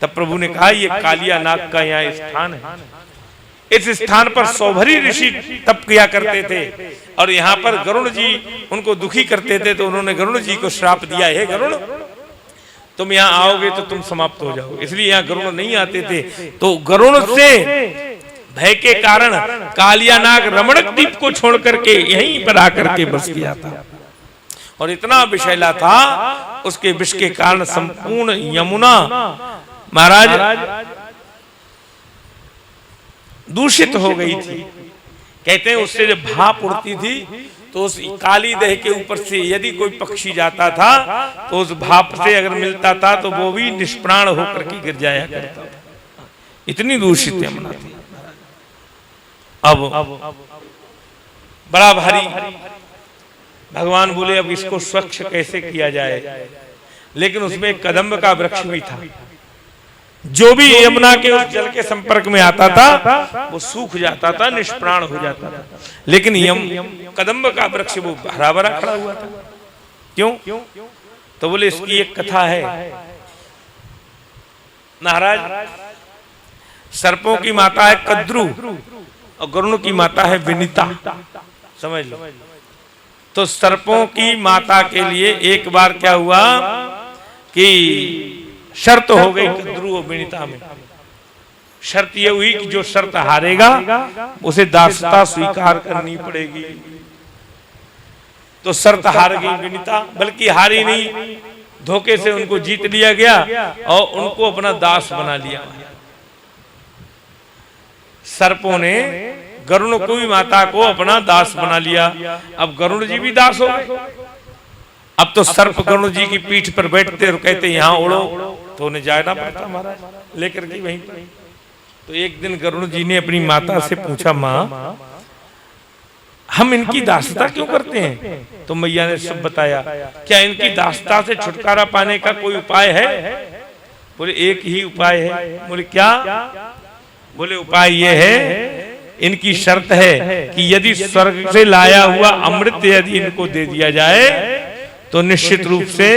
तब प्रभु ने कहा ये कालिया नाग का यहाँ स्थान है, इस स्थान पर सौभरी ऋषि तप किया करते थे और यहाँ पर गरुड़ जी उनको दुखी करते थे, तो उन्होंने गरुड़ जी को श्राप दिया है गरुड़ तुम यहाँ आओगे तो तुम समाप्त हो जाओगे, इसलिए यहाँ गरुड़ नहीं आते थे। तो गरुड़ से भय के कारण कालिया नाग रमणक द्वीप को छोड़ करके यहीं पर आकर के बस गया था और इतना विषैला था उसके विष के कारण संपूर्ण यमुना महाराज दूषित हो गई थी। कहते हैं उससे जब भाप उड़ती थी तो उस काली देह के ऊपर से यदि कोई पक्षी जाता था तो उस भाप से अगर मिलता था तो वो भी निष्प्राण होकर के गिर जाया करता था, इतनी दूषित यमुना थी। अब बड़ा भारी भगवान बोले अब इसको स्वच्छ कैसे किया जाए, लेकिन उसमें कदम्ब का वृक्ष भी था, जो भी यमुना के उस जल के संपर्क में आता था वो सूख जाता था, निष्प्राण हो जाता था, लेकिन कदम्ब का वृक्ष वो हरा भरा खड़ा हुआ था। क्यों? तो बोले इसकी एक कथा है महाराज, सर्पों की माता है कद्रू और गरुड़ की माता है विनीता, समझ लो। तो सर्पों की माता के लिए एक बार क्या हुआ कि शर्त हो गई कद्रू और विनीता में। शर्त ये हुई कि जो शर्त हारेगा उसे दासता स्वीकार करनी पड़ेगी। तो शर्त हार गई विनीता, बल्कि हारी नहीं, धोखे से उनको जीत लिया गया और उनको अपना दास बना लिया। सर्पों ने गरुड़ को भी माता को अपना दास बना लिया। अब गरुड़ जी भी दास हो गए। अब तो सर्प गरुड़ जी की पीठ पर बैठते और कहते यहाँ उड़ो, तो उन्हें जाना पड़ता महाराज लेकर के वहीं पर। तो एक दिन गरुड़ जी ने अपनी माता से पूछा, माँ हम इनकी दासता क्यों करते हैं? तो मैया ने सब बताया। क्या इनकी दासता से छुटकारा पाने का कोई उपाय है? बोले एक ही उपाय है। बोले क्या? बोले उपाय ये है, इनकी शर्त है कि यदि स्वर्ग से लाया हुआ अमृत यदि इनको दे दिया जाए तो निश्चित रूप से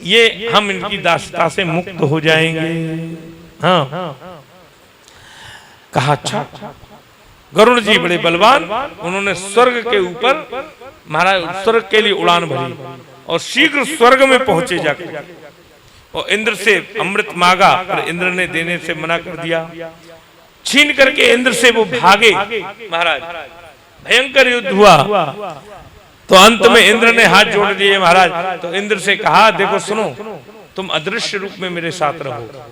ये हम इनकी दासता से मुक्त हो जाएंगे। हाँ, कहा अच्छा। गरुड़ जी बड़े बलवान, उन्होंने स्वर्ग के ऊपर महाराज स्वर्ग के लिए उड़ान भरी और शीघ्र स्वर्ग में पहुंचे जाकर और इंद्र से अमृत मांगा, पर इंद्र ने देने से मना कर दिया। छीन करके इंद्र से वो भागे महाराज, भयंकर युद्ध हुआ। तो अंत में इंद्र ने हाथ जोड़ दिए महाराज। तो इंद्र से कहा, देखो सुनो, तुम अदृश्य रूप में मेरे साथ रहो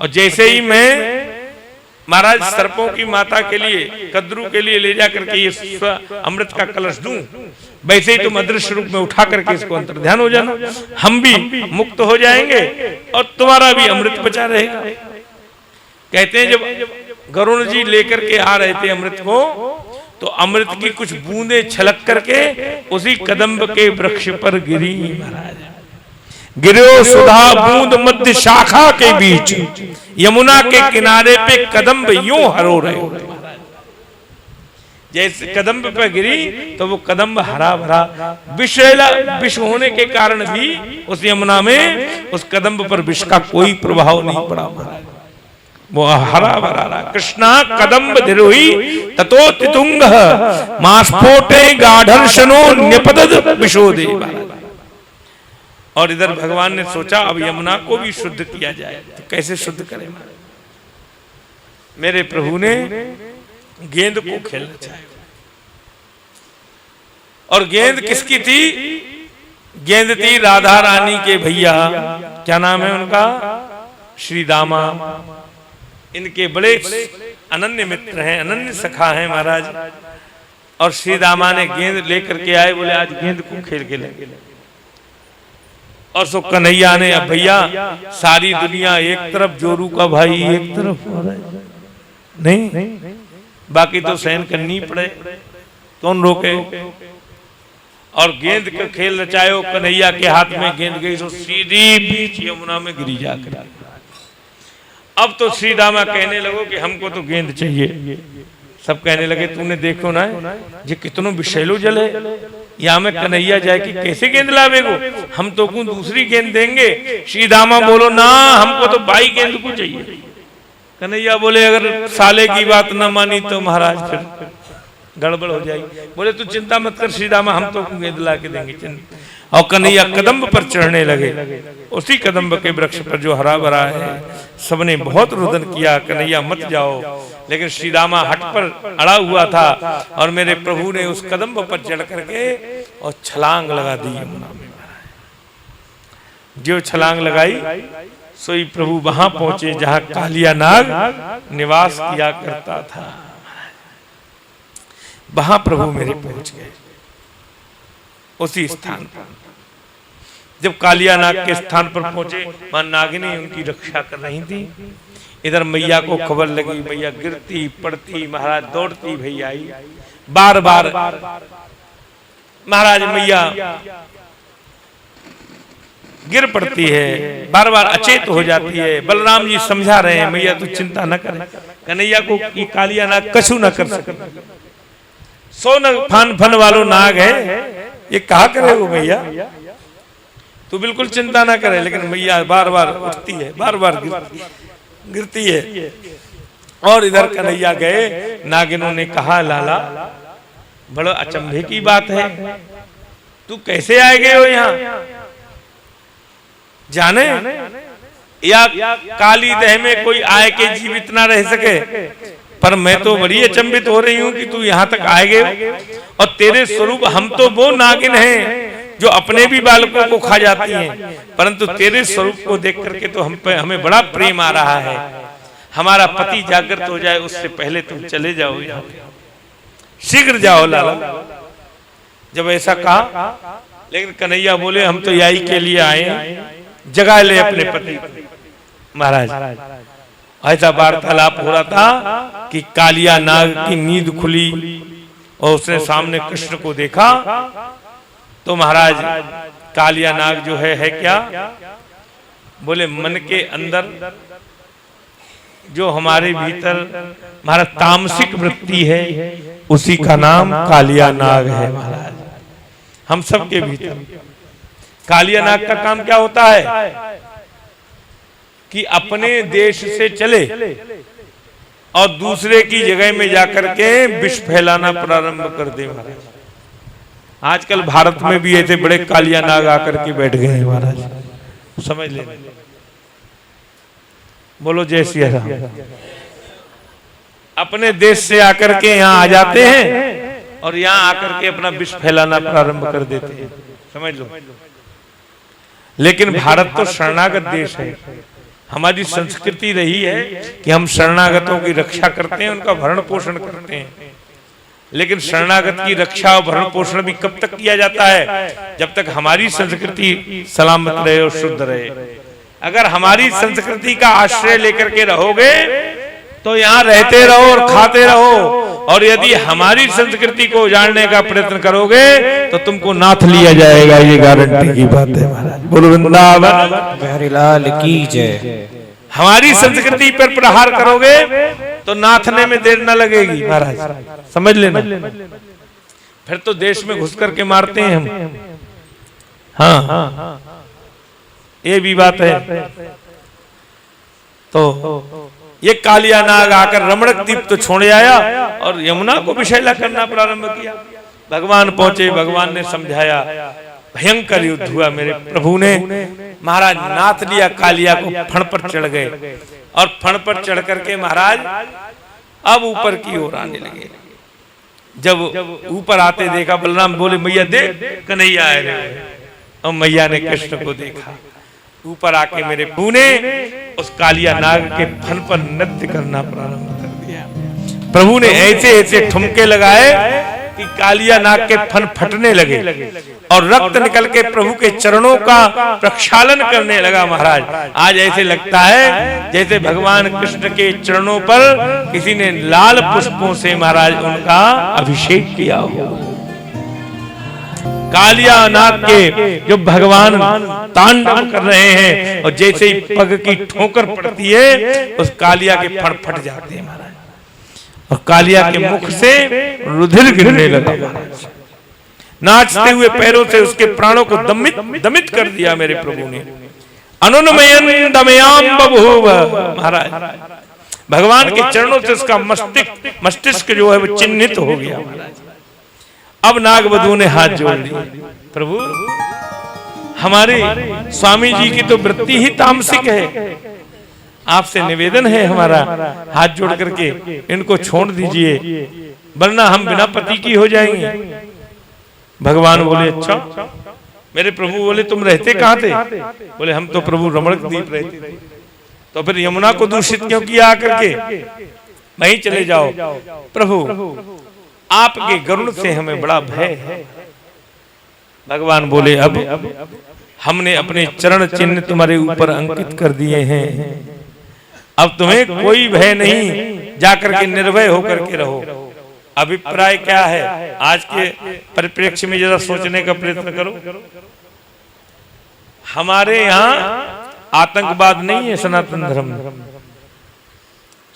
और जैसे ही मैं महाराज सर्पों की माता के लिए कद्रू के लिए ले जाकर के ये अमृत का कलश दूं, वैसे ही तुम अदृश्य रूप में उठा करके इसको अंतर्ध्यान हो जाना, हम भी मुक्त हो जाएंगे और तुम्हारा भी अमृत बचा रहेगा। कहते हैं जब गरुड़ जी लेकर के आ रहे थे अमृत को, तो अमृत की कुछ बूंदें छलक करके उसी कदम्ब के वृक्ष पर गिरी महाराज। गिरो सुधा बूंद मध्य शाखा के बीच, यमुना के किनारे पे कदम्ब यूं हरो रहे। जैसे कदम्ब पे गिरी तो वो कदम्ब हरा भरा, विष होने के कारण भी उस यमुना में उस कदम्ब पर विष का कोई प्रभाव नहीं पड़ा, वो हरा भरा रहा। कृष्णा कदम्ब धिरोही ततो तितुंग मास्फोटे गाढ़र्षणो न्यपतद विशोदे। और इधर भगवान ने सोचा अब यमुना को भी शुद्ध किया जाए, तो कैसे शुद्ध करें? मेरे प्रभु ने गेंद को खेलना चाहिए। और गेंद किसकी थी? गेंद थी राधा रानी के भैया, क्या नाम है उनका? श्री दामा। इनके बड़े अनन्य मित्र हैं, अनन्य सखा हैं महाराज। और श्री दामा ने गेंद लेकर के आए, बोले आज गेंद को खेल के लेंगे। और सो कन्हैया ने, अब भैया सारी दुनिया एक तरफ, जोरू का भाई एक तरफ, नहीं बाकी तो सहन करनी पड़े, कौन रोके? और गेंद का खेल रचायो, कन्हैया के हाथ में गेंद गई तो सीधी बीच यमुना में गिरी जाकर। अब तो श्री दामा कहने लगो कि हमको तो गेंद चाहिए। सब कहने लगे तूने देखो ना ये कितनो विषैलो जल है, या में कन्हैया जाए कि कैसे गेंद लावे गो, हम तो को दूसरी गेंद देंगे। श्री दामा बोलो ना, हमको तो 22 गेंद को चाहिए। कन्हैया बोले अगर साले की बात न मानी तो महाराज फिर गड़बड़ हो जाएगी। बोले तू चिंता मत कर श्री दामा, हम तो गेंद ला के देंगे। और कन्हैया कदम्ब पर चढ़ने लगे। उसी कदम्ब के वृक्ष पर जो हरा भरा है, सबने बहुत रुदन किया कन्हैया मत जाओ, लेकिन श्री रामा हट पर अड़ा हुआ था और मेरे प्रभु ने उस कदम्ब पर चढ़ करके और छलांग लगा दी यमुना में। जो छलांग लगाई सोई प्रभु वहां पहुंचे जहां कालिया नाग निवास किया करता था। वहां प्रभु मेरे पहुंच गए उसी स्थान पर। जब कालिया नाग के स्थान पर पहुंचे, वहां नागिनी उनकी रक्षा कर रही थी। इधर मैया को खबर लगी, मैया गिरती पड़ती महाराज दौड़ती भैया आई। बार बार महाराज मैया गिर पड़ती है, बार बार अचेत हो जाती है। बलराम जी समझा रहे हैं मैया तू चिंता न कर, कन्हैया को ये कालिया नाग कछु न कर सके। 100 फान फन वालों नाग है, ये कहा करे वो मैया, तू बिल्कुल चिंता ना करे। लेकिन मैया बार बार उठती है, बार बार गिरती है। और इधर कन्हैया गए, नागिनों ने कहा लाला बड़ा अचंभे की बात है, तू कैसे आए गए हो यहाँ, जाने या काली देह में कोई आए के जीवित ना रह सके। पर मैं तो बड़ी अचंभित हो रही हूँ कि तू यहाँ तक आए गए, और तेरे स्वरूप हम तो वो नागिन हैं जो अपने भी बालकों को खा जाती हैं, परंतु तेरे स्वरूप को देख करके तो हमें बड़ा प्रेम आ रहा है। हमारा पति जागृत हो जाए उससे पहले तुम चले जाओ, यहाँ शीघ्र जाओ लाला। जब ऐसा कहा, लेकिन कन्हैया बोले हम तो यही के लिए आए हैं, जगा ले अपने पति। महाराज ऐसा वार्तालाप हो रहा था कि कालिया नाग की नींद खुली और उसने सामने कृष्ण को देखा। तो महाराज कालिया नाग जो है क्या, बोले मन के अंदर जो हमारे भीतर हमारा तामसिक वृत्ति है उसी का नाम कालिया नाग है। महाराज हम सबके भीतर कालिया नाग का काम क्या होता है कि अपने देश से चले और दूसरे की जगह में जाकर के विष फैलाना प्रारंभ कर दे। महाराज आजकल भारत में भी ऐसे बड़े कालिया नाग आकर के बैठ गए हैं। महाराज समझ ले, बोलो जय सिया राम। अपने देश से आकर के यहाँ आ जाते हैं और यहाँ आकर के अपना विष फैलाना प्रारंभ कर देते हैं, समझ लो। लेकिन भारत तो शरणागत देश है। हमारी संस्कृति रही है कि हम शरणागतों की रक्षा करते हैं, उनका भरण पोषण करते हैं। लेकिन शरणागत की रक्षा और भरण पोषण भी कब तक किया जाता है, जब तक हमारी संस्कृति सलामत रहे और शुद्ध रहे। अगर हमारी संस्कृति का आश्रय लेकर के रहोगे तो यहाँ रहते रहो और खाते रहो, और यदि हमारी संस्कृति को उजाड़ने का प्रयत्न करोगे तो तुमको नाथ लिया जाएगा, ये गारंटी की बात है। महाराज बोलो वृंदावन बिहारी लाल की जय। हमारी संस्कृति पर प्रहार करोगे तो नाथने में देर न लगेगी। महाराज समझ लेना, फिर तो देश में घुस करके मारते हैं हम। हाँ ये भी बात है। तो ये कालिया नाग आकर रमणक द्वीप तो छोड़े आया और यमुना को विषैला करना प्रारंभ किया। भगवान पहुंचे, भगवान ने समझाया, भयंकर युद्ध हुआ। मेरे प्रभु ने महाराज नाथ लिया कालिया को, फण पर चढ़ गए और फण पर चढ़ करके महाराज अब ऊपर की ओर आने लगे। जब ऊपर आते देखा, बलराम बोले मैया देख कन्हैया आए रहे, और मैया ने कृष्ण को देखा। ऊपर आके मेरे प्रभु ने उस कालिया नाग के फन पर नृत्य करना प्रारंभ कर दिया। प्रभु ने ऐसे ऐसे ठुमके लगाए कि कालिया नाग के फन फटने लगे और रक्त निकल के प्रभु के चरणों का प्रक्षालन करने लगा। महाराज आज ऐसे लगता है जैसे भगवान कृष्ण के चरणों पर किसी ने लाल पुष्पों से महाराज उनका अभिषेक किया हो। कालिया नाग के जो भगवान तांडव कर रहे हैं, और जैसे ही पग की ठोकर पड़ती है उस कालिया के फण फट जाते हैं महाराज, और कालिया के मुख से रुधिर गिरने लगा। नाचते हुए पैरों से उसके प्राणों को दमित कर दिया मेरे प्रभु ने। अनुन्मयन दमयाम बभूव, महाराज भगवान के चरणों से उसका मस्तिष्क जो है वो चिन्हित हो गया महाराज। अब नागवधू ने हाथ जोड़ लिए, प्रभु हमारे स्वामी जी की तो वृत्ति ही तामसिक है, आपसे निवेदन है हमारा, हाथ जोड़ करके इनको छोड़ दीजिए, वरना हम बिना पति की हो जाएंगे। भगवान बोले अच्छा। मेरे प्रभु बोले तुम रहते कहाँ थे? बोले हम तो प्रभु रमणक द्वीप रहते थे। तो फिर यमुना को दूषित क्यों किया आकर के? वहीं चले जाओ। प्रभु आपके गरुड़ से हमें बड़ा भय है। भगवान बोले अब हमने अपने चरण चिन्ह तुम्हारे ऊपर अंकित कर दिए हैं, अब तुम्हें कोई भय नहीं, जाकर के निर्भय होकर के रहो। अभिप्राय क्या है आज के परिप्रेक्ष्य में, जरा सोचने का प्रयत्न करो। हमारे यहाँ आतंकवाद नहीं है, सनातन धर्म,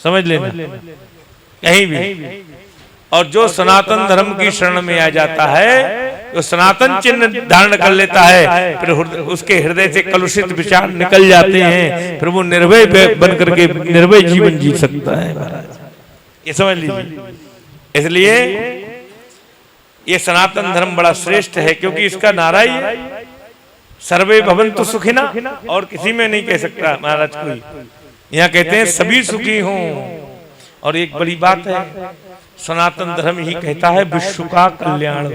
समझ लेना कहीं भी। और जो सनातन धर्म की शरण में आ जाता है, तो सनातन चिन्ह धारण कर लेता है, फिर उसके हृदय से कलुषित विचार निकल जाते हैं, फिर वो निर्भय बन करके निर्भय जीवन जी सकता है महाराज, ये समझ लीजिए। इसलिए ये सनातन धर्म बड़ा श्रेष्ठ है, क्योंकि इसका नारा ही है सर्वे भवन्तु सुखिना, और किसी में नहीं कह सकता महाराज कोई। यहाँ कहते हैं सभी सुखी हों। और एक बड़ी बात है, सनातन धर्म ही कहता है विश्व का कल्याण हो।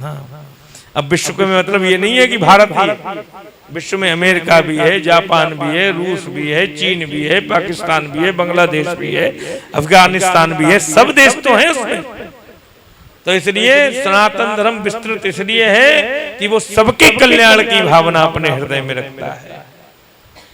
हाँ। अब विश्व के में मतलब ये नहीं है कि भारत ही, विश्व में अमेरिका भी है, जापान भी है, रूस भी है, चीन भी है, पाकिस्तान भी है, बांग्लादेश भी है, अफगानिस्तान भी है, सब देश तो हैं उसमें। तो इसलिए सनातन धर्म विस्तृत इसलिए है कि वो सबके कल्याण की भावना अपने हृदय में रखता है।